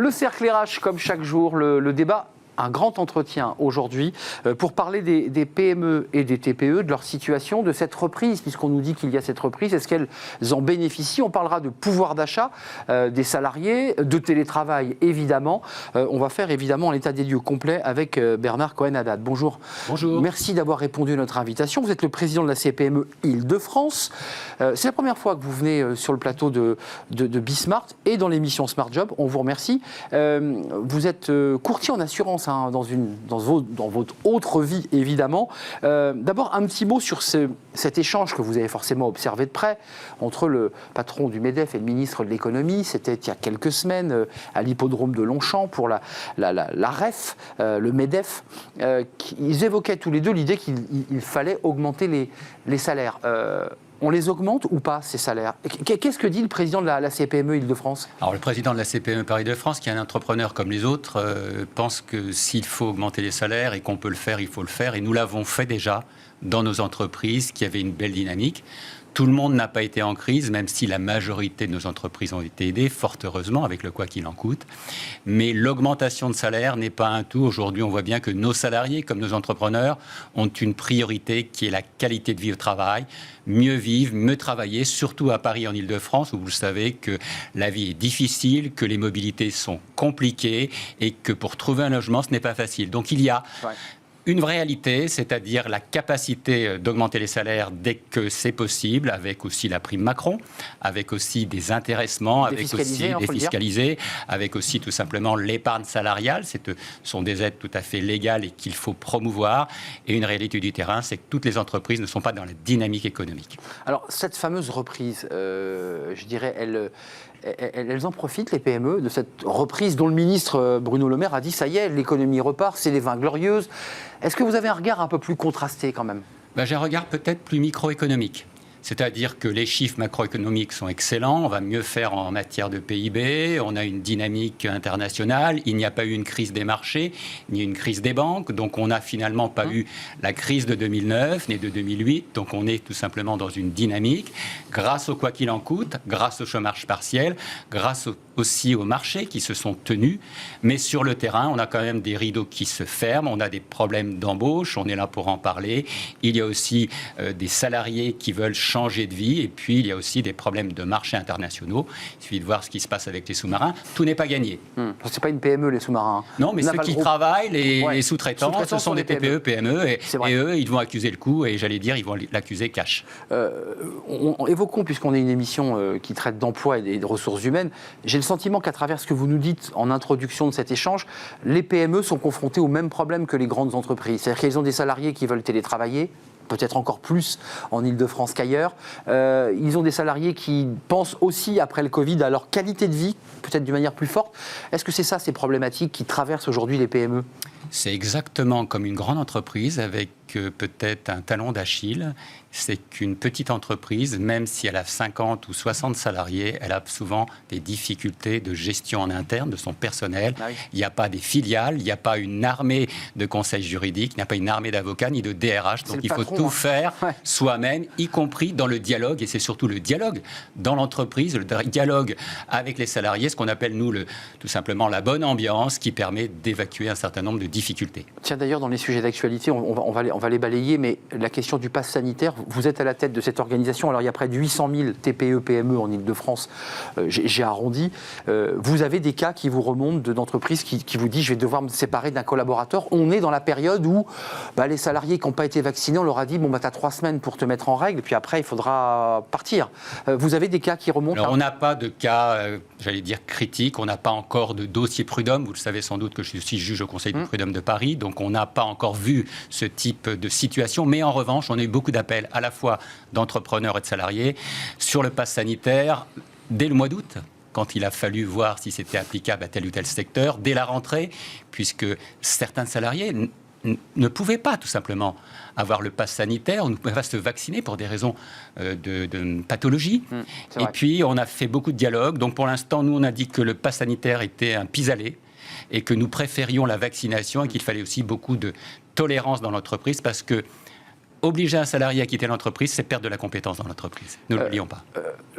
Le cercle RH, comme chaque jour, le débat. Un grand entretien aujourd'hui pour parler des PME et des TPE, de leur situation, de cette reprise, puisqu'on nous dit qu'il y a cette reprise. Est-ce qu'elles en bénéficient? On parlera de pouvoir d'achat des salariés, de télétravail, évidemment. On va faire évidemment l'état des lieux complet avec Bernard Cohen-Haddad. Bonjour. Bonjour. Merci d'avoir répondu à notre invitation. Vous êtes le président de la CPME Île-de-France. C'est la première fois que vous venez sur le plateau de Bismart et dans l'émission Smart Job. On vous remercie. Vous êtes courtier en assurance dans votre autre vie, évidemment. D'abord, un petit mot sur cet échange que vous avez forcément observé de près entre le patron du MEDEF et le ministre de l'économie. C'était il y a quelques semaines à l'hippodrome de Longchamp pour la REF, le MEDEF. Ils évoquaient tous les deux l'idée qu'il fallait augmenter les salaires. On les augmente ou pas, ces salaires? Qu'est-ce que dit le président de la CPME Île-de-France? Alors, le président de la CPME Paris-de-France, qui est un entrepreneur comme les autres, pense que s'il faut augmenter les salaires et qu'on peut le faire, il faut le faire. Et nous l'avons fait déjà dans nos entreprises qui avaient une belle dynamique. Tout le monde n'a pas été en crise, même si la majorité de nos entreprises ont été aidées, fort heureusement, avec le quoi qu'il en coûte. Mais l'augmentation de salaire n'est pas un tout. Aujourd'hui, on voit bien que nos salariés, comme nos entrepreneurs, ont une priorité qui est la qualité de vie au travail. Mieux vivre, mieux travailler, surtout à Paris, en Île-de-France, où vous savez que la vie est difficile, que les mobilités sont compliquées et que pour trouver un logement, ce n'est pas facile. Donc, il y a... Ouais. Une réalité, c'est-à-dire la capacité d'augmenter les salaires dès que c'est possible, avec aussi la prime Macron, avec aussi des intéressements, avec aussi défiscalisés, avec aussi tout simplement l'épargne salariale. Ce sont des aides tout à fait légales et qu'il faut promouvoir. Et une réalité du terrain, c'est que toutes les entreprises ne sont pas dans la dynamique économique. Alors, cette fameuse reprise, je dirais, elles en profitent, les PME, de cette reprise dont le ministre Bruno Le Maire a dit « ça y est, l'économie repart, c'est les 20 glorieuses ». Est-ce que vous avez un regard un peu plus contrasté quand même? J'ai un regard peut-être plus microéconomique. C'est-à-dire que les chiffres macroéconomiques sont excellents, on va mieux faire en matière de PIB, on a une dynamique internationale, il n'y a pas eu une crise des marchés, ni une crise des banques, donc on n'a finalement pas eu la crise de 2009, ni de 2008, donc on est tout simplement dans une dynamique, grâce au quoi qu'il en coûte, grâce au chômage partiel, grâce aussi aux marchés qui se sont tenus, mais sur le terrain, on a quand même des rideaux qui se ferment, on a des problèmes d'embauche, on est là pour en parler, il y a aussi des salariés qui veulent changer de vie, et puis il y a aussi des problèmes de marchés internationaux. Il suffit de voir ce qui se passe avec les sous-marins. Tout n'est pas gagné. C'est pas une PME, les sous-marins. Non, mais ceux qui travaillent, les sous-traitants, ce sont des TPE, PME, et eux, ils vont accuser le coup, et j'allais dire, ils vont l'accuser cash. Évoquons, puisqu'on est une émission qui traite d'emploi et de ressources humaines, j'ai le sentiment qu'à travers ce que vous nous dites en introduction de cet échange, les PME sont confrontées au même problème que les grandes entreprises. C'est-à-dire qu'elles ont des salariés qui veulent télétravailler, peut-être encore plus en Île-de-France qu'ailleurs. Ils ont des salariés qui pensent aussi, après le Covid, à leur qualité de vie, peut-être d'une manière plus forte. Est-ce que c'est ça, ces problématiques qui traversent aujourd'hui les PME? C'est exactement comme une grande entreprise avec peut-être un talon d'Achille. C'est qu'une petite entreprise, même si elle a 50 ou 60 salariés, elle a souvent des difficultés de gestion en interne de son personnel. Ah oui. Il n'y a pas des filiales, il n'y a pas une armée de conseils juridiques, il n'y a pas une armée d'avocats ni de DRH. Donc il faut tout faire soi-même, y compris dans le dialogue. Et c'est surtout le dialogue dans l'entreprise, le dialogue avec les salariés, ce qu'on appelle, nous, tout simplement la bonne ambiance qui permet d'évacuer un certain nombre de difficultés. Tiens, d'ailleurs, dans les sujets d'actualité, on va les balayer, mais la question du pass sanitaire, vous êtes à la tête de cette organisation. Alors, il y a près de 800 000 TPE, PME en Île-de-France. J'ai arrondi. Vous avez des cas qui vous remontent d'entreprises qui vous disent « je vais devoir me séparer d'un collaborateur ». On est dans la période où les salariés qui n'ont pas été vaccinés, on leur a dit « bon, tu as 3 semaines pour te mettre en règle, puis après, il faudra partir ». Vous avez des cas qui remontent? Alors, on n'a pas de cas, j'allais dire, critiques. On n'a pas encore de dossier prud'homme. Vous le savez sans doute que je suis aussi juge au Conseil du prud'homme de Paris. Donc, on n'a pas encore vu ce type de situation. Mais en revanche, on a eu beaucoup d'appels à la fois d'entrepreneurs et de salariés sur le pass sanitaire dès le mois d'août, quand il a fallu voir si c'était applicable à tel ou tel secteur, dès la rentrée, puisque certains salariés ne pouvaient pas tout simplement avoir le pass sanitaire, on ne pouvait pas se vacciner pour des raisons de pathologie. Et puis, on a fait beaucoup de dialogues. Donc, pour l'instant, nous, on a dit que le pass sanitaire était un pis-aller et que nous préférions la vaccination et qu'il fallait aussi beaucoup de tolérance dans l'entreprise parce que obliger un salarié à quitter l'entreprise, c'est perdre de la compétence dans l'entreprise. Ne l'oublions pas.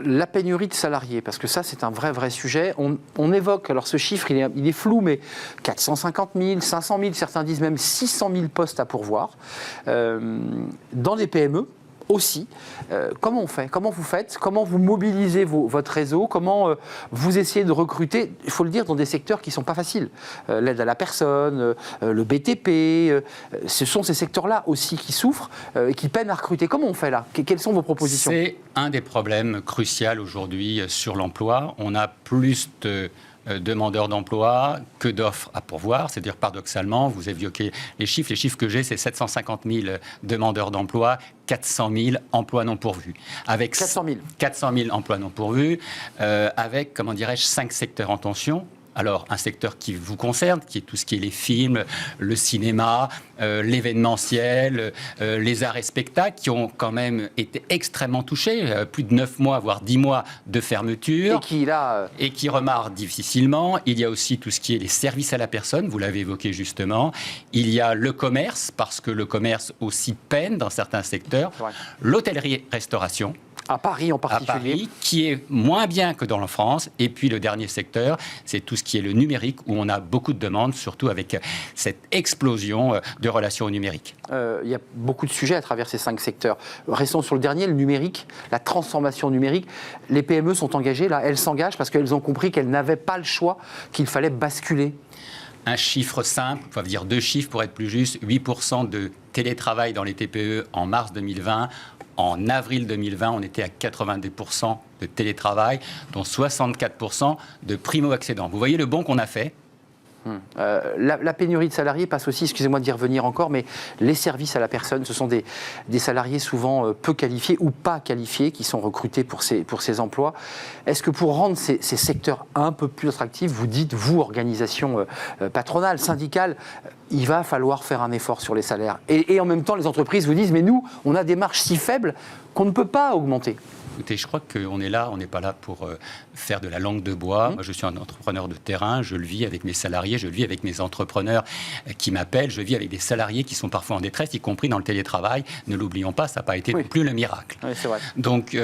La pénurie de salariés, parce que ça, c'est un vrai sujet. On évoque, alors ce chiffre, il est flou, mais 450 000, 500 000, certains disent même 600 000 postes à pourvoir. Dans les PME, aussi. Comment on fait? Comment vous faites? Comment vous mobilisez votre réseau? Comment vous essayez de recruter, il faut le dire, dans des secteurs qui ne sont pas faciles? L'aide à la personne, le BTP, ce sont ces secteurs-là aussi qui souffrent et qui peinent à recruter. Comment on fait là? Quelles sont vos propositions? C'est un des problèmes cruciaux aujourd'hui sur l'emploi. On a plus de demandeurs d'emploi que d'offres à pourvoir. C'est-à-dire, paradoxalement, vous évoquez les chiffres. Les chiffres que j'ai, c'est 750 000 demandeurs d'emploi, 400 000 emplois non pourvus. Avec 400 000. 400 000 emplois non pourvus, avec, comment dirais-je, 5 secteurs en tension. Alors, un secteur qui vous concerne, qui est tout ce qui est les films, le cinéma, l'événementiel, les arts et spectacles, qui ont quand même été extrêmement touchés, plus de 9 mois, voire 10 mois de fermeture. Et qui remarrent difficilement. Il y a aussi tout ce qui est les services à la personne, vous l'avez évoqué justement. Il y a le commerce, parce que le commerce aussi peine dans certains secteurs. L'hôtellerie-restauration. À Paris en particulier. À Paris, qui est moins bien que dans la France. Et puis le dernier secteur, c'est tout ce qui est le numérique, où on a beaucoup de demandes, surtout avec cette explosion de relations au numérique. Il y a beaucoup de sujets à travers ces 5 secteurs. Restons sur le dernier, le numérique, la transformation numérique. Les PME sont engagées, là, elles s'engagent parce qu'elles ont compris qu'elles n'avaient pas le choix, qu'il fallait basculer. Un chiffre simple, on va dire 2 chiffres pour être plus juste, 8% de télétravail dans les TPE en mars 2020. En avril 2020, on était à 90% de télétravail, dont 64% de primo-accédants. Vous voyez le bond qu'on a fait? La pénurie de salariés passe aussi, excusez-moi d'y revenir encore, mais les services à la personne, ce sont des salariés souvent peu qualifiés ou pas qualifiés qui sont recrutés pour ces emplois. Est-ce que pour rendre ces secteurs un peu plus attractifs, vous dites, vous, organisation patronale, syndicale, il va falloir faire un effort sur les salaires? Et en même temps, les entreprises vous disent, mais nous, on a des marges si faibles qu'on ne peut pas augmenter. Écoutez, je crois qu'on est là, on n'est pas là pour faire de la langue de bois. Moi, je suis un entrepreneur de terrain, je le vis avec mes salariés, je le vis avec mes entrepreneurs qui m'appellent, je vis avec des salariés qui sont parfois en détresse, y compris dans le télétravail. Ne l'oublions pas, ça n'a pas été non plus le miracle. Oui, c'est vrai. Donc,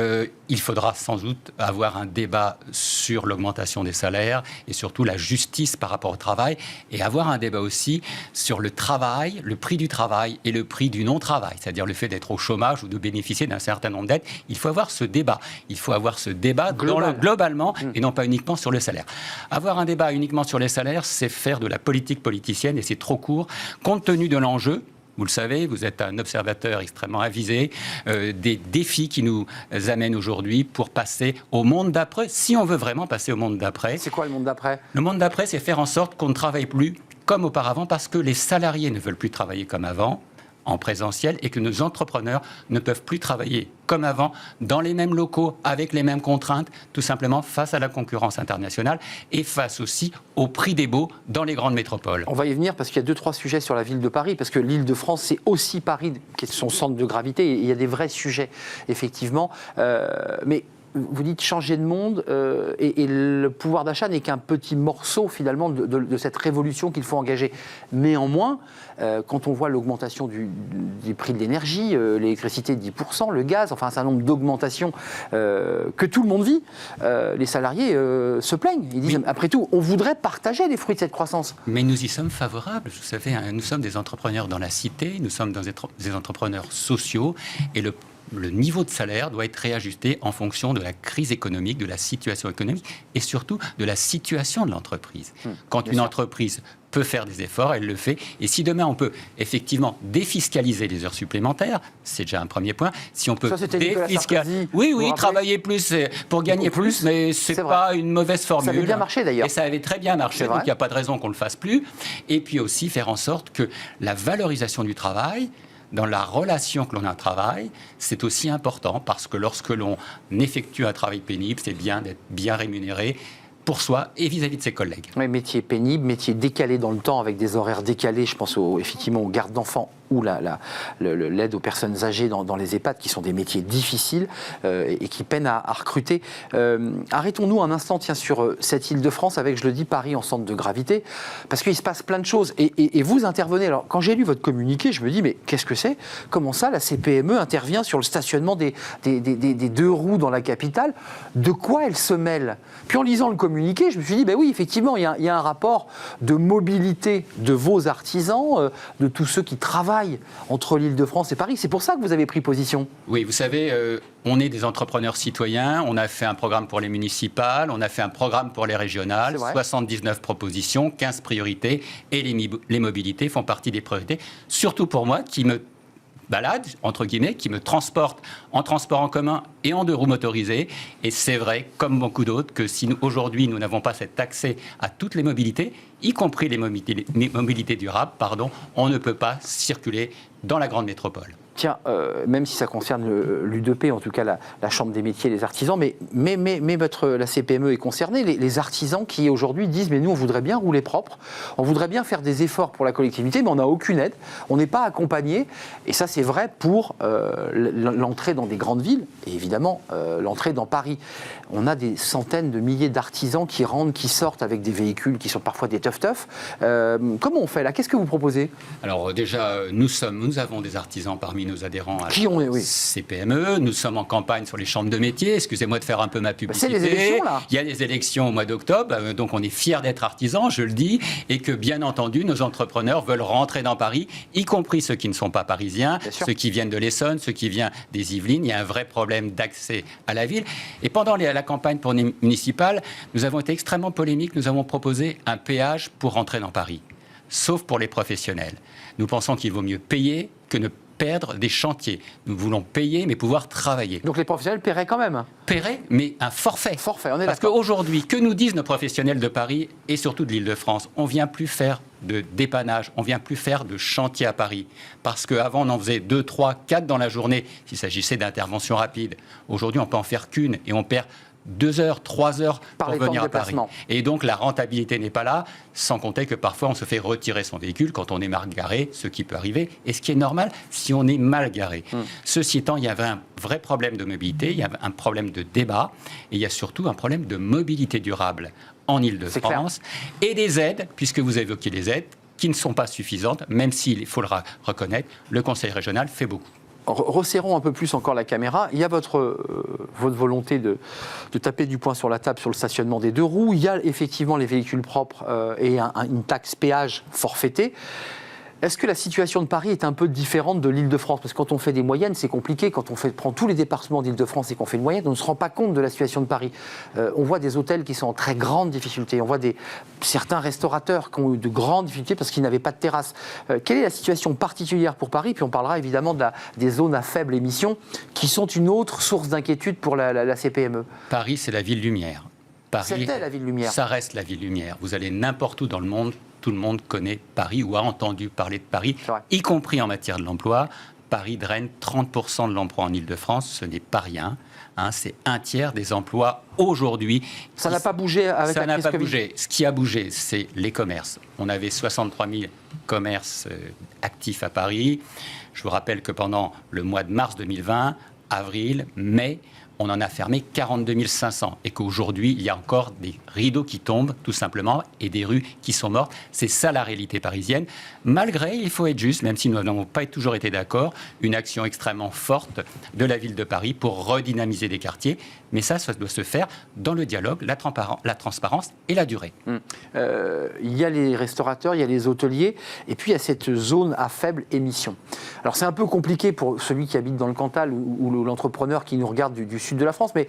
il faudra sans doute avoir un débat sur l'augmentation des salaires et surtout la justice par rapport au travail, et avoir un débat aussi sur le travail, le prix du travail et le prix du non-travail, c'est-à-dire le fait d'être au chômage ou de bénéficier d'un certain nombre d'aides. Il faut avoir ce débat. Il faut avoir ce débat globalement et non pas uniquement sur le salaire. Avoir un débat uniquement sur les salaires, c'est faire de la politique politicienne et c'est trop court, compte tenu de l'enjeu. Vous le savez, vous êtes un observateur extrêmement avisé des défis qui nous amènent aujourd'hui pour passer au monde d'après, si on veut vraiment passer au monde d'après. C'est quoi le monde d'après? Le monde d'après, c'est faire en sorte qu'on ne travaille plus comme auparavant parce que les salariés ne veulent plus travailler comme avant, en présentiel, et que nos entrepreneurs ne peuvent plus travailler comme avant, dans les mêmes locaux, avec les mêmes contraintes, tout simplement face à la concurrence internationale et face aussi au prix des baux dans les grandes métropoles. On va y venir parce qu'il y a 2-3 sujets sur la ville de Paris, parce que l'Île-de-France, c'est aussi Paris qui est son centre de gravité, et il y a des vrais sujets, effectivement. Mais vous dites changer de monde, et le pouvoir d'achat n'est qu'un petit morceau finalement de cette révolution qu'il faut engager. Néanmoins, quand on voit l'augmentation du prix de l'énergie, l'électricité de 10%, le gaz, enfin un certain nombre d'augmentations que tout le monde vit, les salariés se plaignent. Ils disent, après tout, on voudrait partager les fruits de cette croissance. Mais nous y sommes favorables. Vous savez, nous sommes des entrepreneurs dans la cité, nous sommes des entrepreneurs sociaux, et le niveau de salaire doit être réajusté en fonction de la crise économique, de la situation économique et surtout de la situation de l'entreprise. Quand une entreprise peut faire des efforts, elle le fait. Et si demain on peut effectivement défiscaliser les heures supplémentaires, c'est déjà un premier point. Si on peut défiscaliser, travailler plus pour gagner plus, mais c'est pas une mauvaise formule. Ça avait bien marché d'ailleurs. Et ça avait très bien marché, donc il n'y a pas de raison qu'on le fasse plus. Et puis aussi faire en sorte que la valorisation du travail, dans la relation que l'on a au travail, c'est aussi important parce que lorsque l'on effectue un travail pénible, c'est bien d'être bien rémunéré pour soi et vis-à-vis de ses collègues. Oui, métier pénible, métier décalé dans le temps avec des horaires décalés, je pense effectivement aux gardes d'enfants ou l'aide aux personnes âgées dans les EHPAD, qui sont des métiers difficiles et qui peinent à recruter. Arrêtons-nous un instant sur cette Île-de-France avec, je le dis, Paris en centre de gravité, parce qu'il se passe plein de choses. Et vous intervenez. Alors, quand j'ai lu votre communiqué, je me dis, mais qu'est-ce que c'est? Comment ça, la CPME intervient sur le stationnement des 2 roues dans la capitale? De quoi elle se mêle? Puis en lisant le communiqué, je me suis dit, ben oui, effectivement, il y a un rapport de mobilité de vos artisans, de tous ceux qui travaillent entre l'Île-de-France et Paris. C'est pour ça que vous avez pris position. Oui, vous savez, on est des entrepreneurs citoyens, on a fait un programme pour les municipales, on a fait un programme pour les régionales, 79 propositions, 15 priorités, et les mobilités font partie des priorités, surtout pour moi qui me balade, entre guillemets, qui me transporte en transport en commun et en 2 roues motorisées. Et c'est vrai, comme beaucoup d'autres, que si aujourd'hui nous n'avons pas cet accès à toutes les mobilités, y compris les mobilités durables, on ne peut pas circuler dans la grande métropole. Tiens, même si ça concerne l'U2P, en tout cas la Chambre des métiers et des artisans, mais la CPME est concernée, les artisans qui aujourd'hui disent, mais nous on voudrait bien rouler propre, on voudrait bien faire des efforts pour la collectivité, mais on n'a aucune aide, on n'est pas accompagné, et ça c'est vrai pour l'entrée dans des grandes villes, et évidemment l'entrée dans Paris. On a des centaines de milliers d'artisans qui rentrent, qui sortent avec des véhicules qui sont parfois des teuf-teuf. Comment on fait là? Qu'est-ce que vous proposez? Alors déjà, nous avons des artisans parmi nos adhérents à la CPME. Nous sommes en campagne sur les chambres de métiers. Excusez-moi de faire un peu ma publicité. C'est les élections, là. Il y a les élections au mois d'octobre, donc on est fiers d'être artisans, je le dis, et que bien entendu, nos entrepreneurs veulent rentrer dans Paris, y compris ceux qui ne sont pas parisiens, ceux qui viennent de l'Essonne, ceux qui viennent des Yvelines. Il y a un vrai problème d'accès à la ville. Et pendant la campagne pour les municipales, nous avons été extrêmement polémiques. Nous avons proposé un péage pour rentrer dans Paris, sauf pour les professionnels. Nous pensons qu'il vaut mieux payer que ne perdre des chantiers. Nous voulons payer, mais pouvoir travailler. Donc les professionnels paieraient quand même? Paieraient, mais un forfait. Forfait, on est Parce qu'aujourd'hui, que nous disent nos professionnels de Paris et surtout de l'Île-de-France? On ne vient plus faire de dépannage, on ne vient plus faire de chantier à Paris. Parce qu'avant, on en faisait 2, 3, 4 dans la journée, s'il s'agissait d'interventions rapides. Aujourd'hui, on peut en faire qu'une et on perd 2 heures, 3 heures pour venir à Paris. Et donc la rentabilité n'est pas là, sans compter que parfois on se fait retirer son véhicule quand on est mal garé, ce qui peut arriver, et ce qui est normal si on est mal garé. Ceci étant, il y avait un vrai problème de mobilité, il y avait un problème de débat, et il y a surtout un problème de mobilité durable en Île-de-France, et des aides, puisque vous évoquez les aides, qui ne sont pas suffisantes, même s'il faut le reconnaître, le Conseil régional fait beaucoup. Resserrons un peu plus encore la caméra. Il y a votre volonté de taper du poing sur la table sur le stationnement des 2 roues. Il y a effectivement les véhicules propres et une taxe péage forfaitée. Est-ce que la situation de Paris est un peu différente de l'Île-de-France? Parce que quand on fait des moyennes, c'est compliqué. Quand on prend tous les départements d'Île-de-France et qu'on fait une moyenne, on ne se rend pas compte de la situation de Paris. On voit des hôtels qui sont en très grande difficulté. On voit certains restaurateurs qui ont eu de grandes difficultés parce qu'ils n'avaient pas de terrasse. Quelle est la situation particulière pour Paris? Puis on parlera évidemment des zones à faible émission qui sont une autre source d'inquiétude pour la CPME. Paris, c'est la ville lumière. C'était la ville lumière. Ça reste la ville lumière. Vous allez n'importe où dans le monde, tout le monde connaît Paris ou a entendu parler de Paris, y compris en matière de l'emploi. Paris draine 30% de l'emploi en Île-de-France, ce n'est pas rien. C'est 1/3 des emplois aujourd'hui. Ça n'a pas bougé avec la crise Covid? Ça n'a pas bougé. Ce qui a bougé, c'est les commerces. On avait 63 000 commerces actifs à Paris. Je vous rappelle que pendant le mois de mars 2020, avril, mai, on en a fermé 42 500 et qu'aujourd'hui, il y a encore des rideaux qui tombent, tout simplement, et des rues qui sont mortes. C'est ça la réalité parisienne. Malgré, il faut être juste, même si nous n'avons pas toujours été d'accord, une action extrêmement forte de la ville de Paris pour redynamiser des quartiers. Mais ça doit se faire dans le dialogue, la transparence et la durée. Il y a les restaurateurs, il y a les hôteliers, et puis il y a cette zone à faible émission. Alors c'est un peu compliqué pour celui qui habite dans le Cantal ou l'entrepreneur qui nous regarde du sud de la France, mais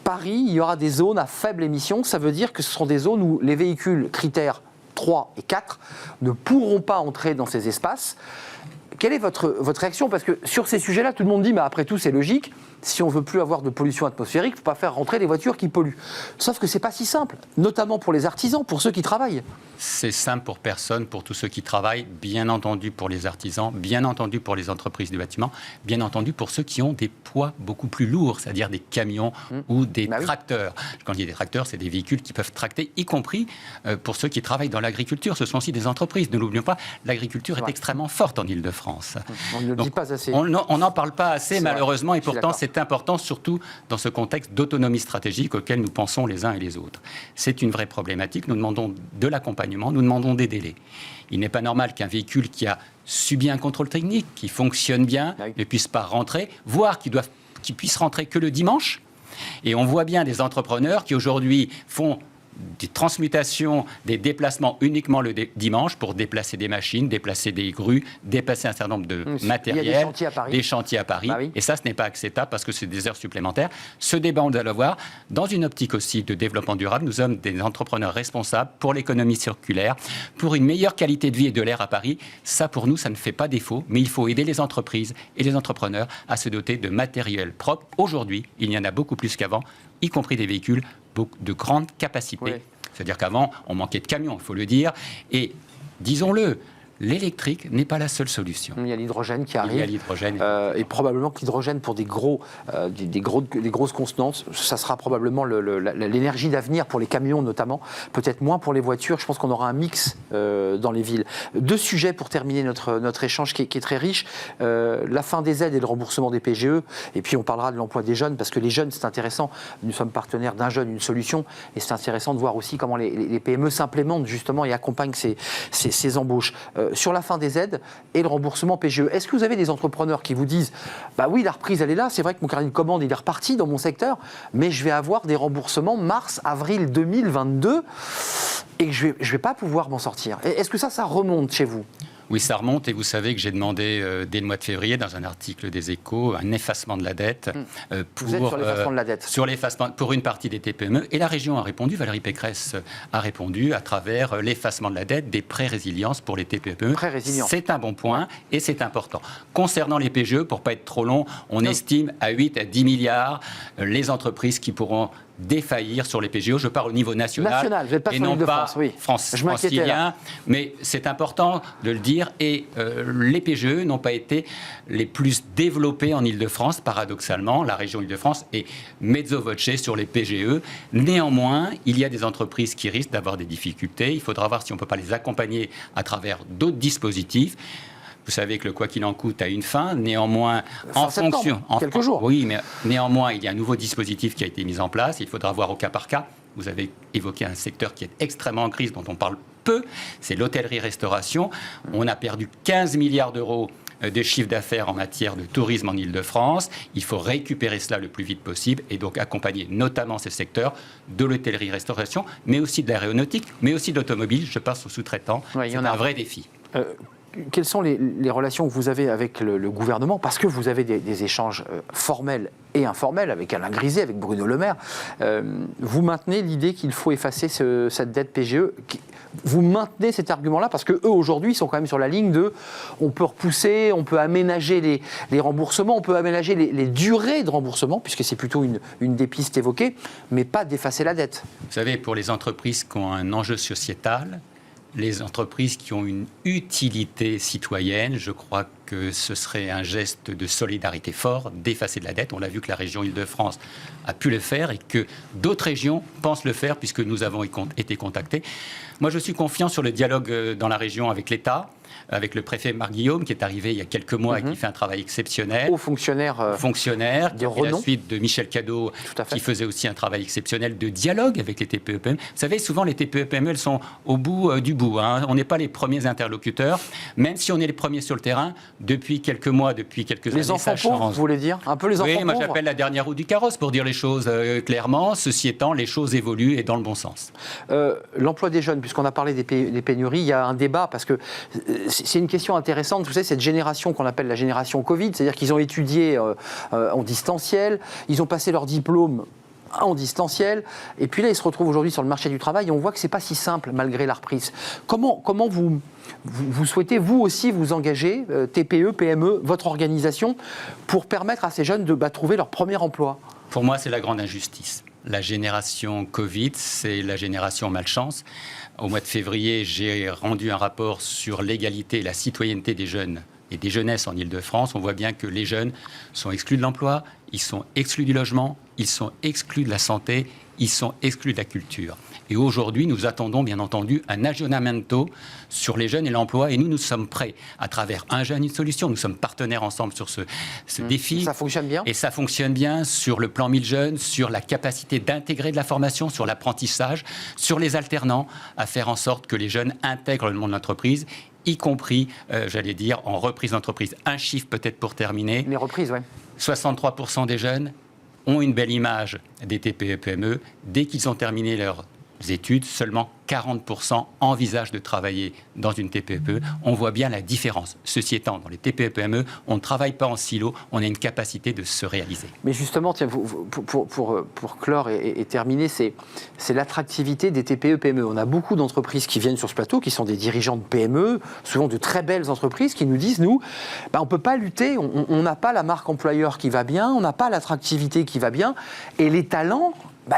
Paris, il y aura des zones à faible émission. Ça veut dire que ce seront des zones où les véhicules critères 3 et 4 ne pourront pas entrer dans ces espaces. Quelle est votre réaction? Parce que sur ces sujets-là, tout le monde dit, mais après tout, c'est logique. Si on ne veut plus avoir de pollution atmosphérique, il ne faut pas faire rentrer des voitures qui polluent. Sauf que ce n'est pas si simple, notamment pour les artisans, pour ceux qui travaillent. C'est simple pour personne, pour tous ceux qui travaillent, bien entendu pour les artisans, bien entendu pour les entreprises du bâtiment, bien entendu pour ceux qui ont des poids beaucoup plus lourds, c'est-à-dire des camions ou des tracteurs. Quand je dis des tracteurs, c'est des véhicules qui peuvent tracter, y compris pour ceux qui travaillent dans l'agriculture. Ce sont aussi des entreprises. Ne l'oublions pas, l'agriculture est extrêmement forte en Île-de-France. France. On ne le dit pas assez. On n'en parle pas assez, C'est malheureusement, vrai. et pourtant c'est important, surtout dans ce contexte d'autonomie stratégique auquel nous pensons les uns et les autres. C'est une vraie problématique. Nous demandons de l'accompagnement, nous demandons des délais. Il n'est pas normal qu'un véhicule qui a subi un contrôle technique, qui fonctionne bien, ne puisse pas rentrer, voire qu'il puisse rentrer que le dimanche. Et on voit bien des entrepreneurs qui aujourd'hui font des transmutations, des déplacements uniquement le dimanche pour déplacer des machines, déplacer des grues, déplacer un certain nombre de matériel. Il y a des chantiers à Paris. Des chantiers à Paris. Bah oui. Et ça, ce n'est pas acceptable parce que c'est des heures supplémentaires. Ce débat, on doit le voir. Dans une optique aussi de développement durable, nous sommes des entrepreneurs responsables pour l'économie circulaire, pour une meilleure qualité de vie et de l'air à Paris. Ça, pour nous, ça ne fait pas défaut, mais il faut aider les entreprises et les entrepreneurs à se doter de matériel propre. Aujourd'hui, il y en a beaucoup plus qu'avant, y compris des véhicules de grande capacité. Oui. C'est-à-dire qu'avant, on manquait de camions, il faut le dire. Et disons-le, l'électrique n'est pas la seule solution. Il y a l'hydrogène qui arrive. Il y a l'hydrogène. Et probablement que l'hydrogène, pour des grosses constantes, ça sera probablement l'énergie d'avenir pour les camions notamment, peut-être moins pour les voitures. Je pense qu'on aura un mix dans les villes. Deux sujets pour terminer notre échange qui est très riche. La fin des aides et le remboursement des PGE. Et puis on parlera de l'emploi des jeunes, parce que les jeunes, c'est intéressant. Nous sommes partenaires d'un jeune, une solution. Et c'est intéressant de voir aussi comment les PME s'implémentent justement et accompagnent ces embauches. Sur la fin des aides et le remboursement PGE. Est-ce que vous avez des entrepreneurs qui vous disent « Bah oui, la reprise, elle est là, c'est vrai que mon carnet de commande, il est reparti dans mon secteur, mais je vais avoir des remboursements mars, avril 2022 et je vais pas pouvoir m'en sortir ». Est-ce que ça remonte chez vous ? Oui, ça remonte et vous savez que j'ai demandé dès le mois de février, dans un article des Échos, un effacement de la dette. Vous êtes sur l'effacement de la dette. Sur l'effacement pour une partie des TPME. Et la région a répondu, Valérie Pécresse a répondu à travers l'effacement de la dette des prêts résilience pour les TPME. Prêts résilience. C'est un bon point et c'est important. Concernant les PGE, pour ne pas être trop long, on estime à 8 à 10 milliards les entreprises qui pourront défaillir sur les PGE. Je parle au niveau national, vous n'êtes pas et sur non l'île de pas France, oui. francilien, mais c'est important de le dire. Et les PGE n'ont pas été les plus développés en Île-de-France, paradoxalement. La région Île-de-France est mezzo voce sur les PGE. Néanmoins, il y a des entreprises qui risquent d'avoir des difficultés. Il faudra voir si on ne peut pas les accompagner à travers d'autres dispositifs. Vous savez que le quoi qu'il en coûte a une fin. Néanmoins, quelques jours. Oui, mais néanmoins, il y a un nouveau dispositif qui a été mis en place. Il faudra voir au cas par cas. Vous avez évoqué un secteur qui est extrêmement en crise, dont on parle peu. C'est l'hôtellerie-restauration. On a perdu 15 milliards d'euros de chiffre d'affaires en matière de tourisme en Île-de-France. Il faut récupérer cela le plus vite possible et donc accompagner notamment ces secteurs de l'hôtellerie-restauration, mais aussi de l'aéronautique, mais aussi de l'automobile. Je passe aux sous-traitants. Oui, c'est un vrai défi. Quelles sont les relations que vous avez avec le gouvernement ? Parce que vous avez des échanges formels et informels avec Alain Griset, avec Bruno Le Maire. Vous maintenez l'idée qu'il faut effacer cette dette PGE. Vous maintenez cet argument-là parce qu'eux, aujourd'hui, sont quand même sur la ligne de on peut repousser, on peut aménager les remboursements, on peut aménager les durées de remboursement, puisque c'est plutôt une des pistes évoquées, mais pas d'effacer la dette. Vous savez, pour les entreprises qui ont un enjeu sociétal, les entreprises qui ont une utilité citoyenne, je crois que ce serait un geste de solidarité fort d'effacer de la dette. On l'a vu que la région Île-de-France a pu le faire et que d'autres régions pensent le faire puisque nous avons été contactés. Moi, je suis confiant sur le dialogue dans la région avec l'État, avec le préfet Marc Guillaume qui est arrivé il y a quelques mois et qui fait un travail exceptionnel. Haut fonctionnaire qui a pris la suite de Michel Cadot qui faisait aussi un travail exceptionnel de dialogue avec les TPE-PME. Vous savez, souvent les TPE-PME, elles sont au bout du bout. On n'est pas les premiers interlocuteurs, même si on est les premiers sur le terrain. Depuis quelques mois, depuis quelques années, les enfants pauvres, vous voulez dire un peu les enfants pauvres. Oui, moi j'appelle la dernière roue du carrosse pour dire les choses clairement. Ceci étant, les choses évoluent et dans le bon sens. L'emploi des jeunes, puisqu'on a parlé des pénuries, il y a un débat parce que c'est une question intéressante. Vous savez, cette génération qu'on appelle la génération Covid, c'est-à-dire qu'ils ont étudié en distanciel, ils ont passé leur diplôme en distanciel, et puis là, ils se retrouvent aujourd'hui sur le marché du travail, et on voit que c'est pas si simple malgré la reprise. Comment vous souhaitez, vous aussi, vous engager, TPE, PME, votre organisation, pour permettre à ces jeunes de trouver leur premier emploi ? Pour moi, c'est la grande injustice. La génération Covid, c'est la génération malchance. Au mois de février, j'ai rendu un rapport sur l'égalité et la citoyenneté des jeunes et des jeunesses en Île-de-France. On voit bien que les jeunes sont exclus de l'emploi, ils sont exclus du logement, ils sont exclus de la santé ils sont exclus de la culture. Et aujourd'hui, nous attendons bien entendu un aggiornamento sur les jeunes et l'emploi. Et nous sommes prêts, à travers Un jeune, une solution. Nous sommes partenaires ensemble sur ce défi. Ça fonctionne bien ? Et ça fonctionne bien sur le plan 1000 jeunes, sur la capacité d'intégrer de la formation, sur l'apprentissage, sur les alternants, à faire en sorte que les jeunes intègrent le monde de l'entreprise, y compris, j'allais dire, en reprise d'entreprise. Un chiffre peut-être pour terminer. Les reprises, oui. 63% des jeunes ont une belle image des TPE-PME. Dès qu'ils ont terminé leurs études, seulement 40% envisagent de travailler dans une TPE-PME. On voit bien la différence. Ceci étant, dans les TPE-PME, on ne travaille pas en silo, on a une capacité de se réaliser. Mais justement, tiens, pour clore et terminer, c'est l'attractivité des TPE-PME. On a beaucoup d'entreprises qui viennent sur ce plateau, qui sont des dirigeants de PME, souvent de très belles entreprises, qui nous disent, nous, on ne peut pas lutter, on n'a pas la marque employeur qui va bien, on n'a pas l'attractivité qui va bien, et les talents,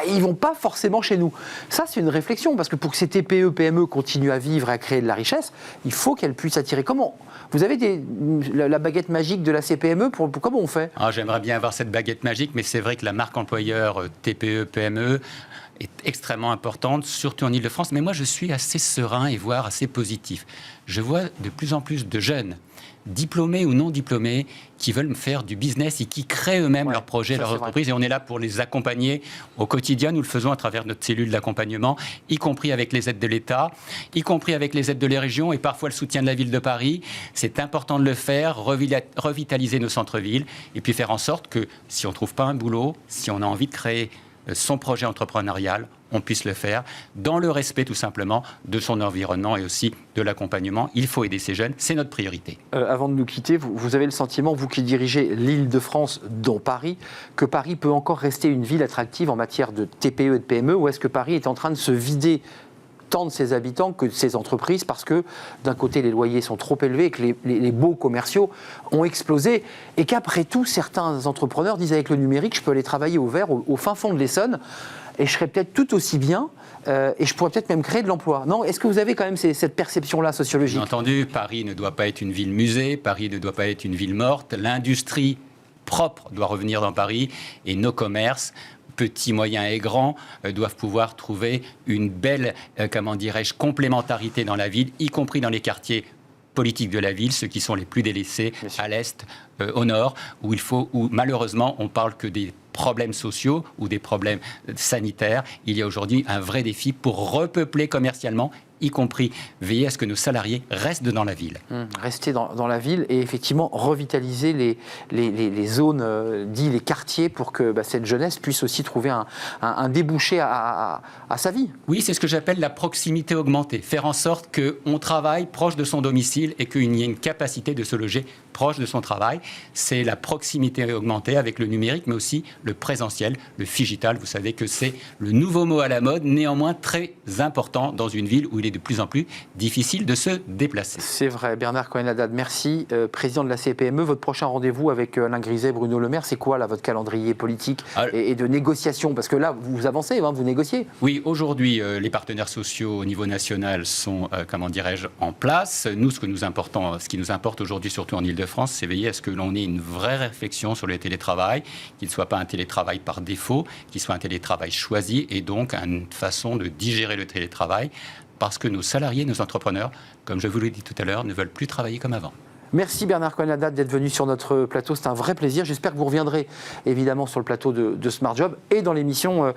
ils ne vont pas forcément chez nous. Ça, c'est une réflexion, parce que pour que ces TPE, PME continuent à vivre et à créer de la richesse, il faut qu'elles puissent attirer. Comment ? Vous avez la baguette magique de la CPME, comment on fait ? J'aimerais bien avoir cette baguette magique, mais c'est vrai que la marque employeur TPE, PME est extrêmement importante, surtout en Ile-de-France. Mais moi, je suis assez serein et voire assez positif. Je vois de plus en plus de jeunes, diplômés ou non diplômés, qui veulent faire du business et qui créent eux-mêmes leurs projets, leur entreprise. Et on est là pour les accompagner au quotidien. Nous le faisons à travers notre cellule d'accompagnement, y compris avec les aides de l'État, y compris avec les aides de les régions et parfois le soutien de la ville de Paris. C'est important de le faire, revitaliser nos centres-villes et puis faire en sorte que si on ne trouve pas un boulot, si on a envie de créer son projet entrepreneurial, on puisse le faire dans le respect tout simplement de son environnement et aussi de l'accompagnement. Il faut aider ces jeunes, c'est notre priorité. Avant de nous quitter, vous avez le sentiment, vous qui dirigez l'Île-de-France, dont Paris, que Paris peut encore rester une ville attractive en matière de TPE et de PME, ou est-ce que Paris est en train de se vider tant de ses habitants que de ses entreprises, parce que d'un côté les loyers sont trop élevés, que les baux commerciaux ont explosé, et qu'après tout certains entrepreneurs disent avec le numérique je peux aller travailler au vert, au fin fond de l'Essonne, et je serais peut-être tout aussi bien, et je pourrais peut-être même créer de l'emploi. Non ? Est-ce que vous avez quand même cette perception-là sociologique ? Bien entendu, Paris ne doit pas être une ville musée, Paris ne doit pas être une ville morte, l'industrie propre doit revenir dans Paris, et nos commerces, petits, moyens et grands, doivent pouvoir trouver une belle, complémentarité dans la ville, y compris dans les quartiers politiques de la ville, ceux qui sont les plus délaissés, à l'est, au nord, où malheureusement on parle que des problèmes sociaux ou des problèmes sanitaires. Il y a aujourd'hui un vrai défi pour repeupler commercialement, y compris veiller à ce que nos salariés restent dans la ville. Rester dans la ville et effectivement revitaliser les zones, les quartiers, pour que cette jeunesse puisse aussi trouver un débouché à sa vie. Oui, c'est ce que j'appelle la proximité augmentée. Faire en sorte qu'on travaille proche de son domicile et qu'il y ait une capacité de se loger proche de son travail. C'est la proximité augmentée avec le numérique, mais aussi le présentiel, le phygital. Vous savez que c'est le nouveau mot à la mode, néanmoins très important dans une ville où il est de plus en plus difficile de se déplacer. C'est vrai. Bernard Cohen-Haddad, merci. Président de la CPME, votre prochain rendez-vous avec Alain Griset, Bruno Le Maire, c'est quoi là, votre calendrier politique et de négociation ? Parce que là, vous avancez, vous négociez. Oui, aujourd'hui, les partenaires sociaux au niveau national sont, en place. Nous, ce qui nous importe aujourd'hui, surtout en Ile-de-France, c'est veiller à ce que l'on ait une vraie réflexion sur le télétravail, qu'il ne soit pas un télétravail par défaut, qu'il soit un télétravail choisi et donc une façon de digérer le télétravail, parce que nos salariés, nos entrepreneurs, comme je vous l'ai dit tout à l'heure, ne veulent plus travailler comme avant. Merci Bernard Cohen-Haddad d'être venu sur notre plateau, c'est un vrai plaisir. J'espère que vous reviendrez évidemment sur le plateau de Smart Job et dans l'émission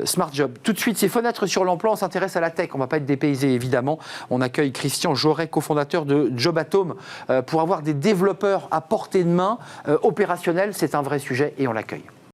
Smart Job. Tout de suite, c'est Fenêtres sur l'emploi, on s'intéresse à la tech, on ne va pas être dépaysé évidemment. On accueille Christian Joret, cofondateur de Jobatome, pour avoir des développeurs à portée de main opérationnels, c'est un vrai sujet et on l'accueille.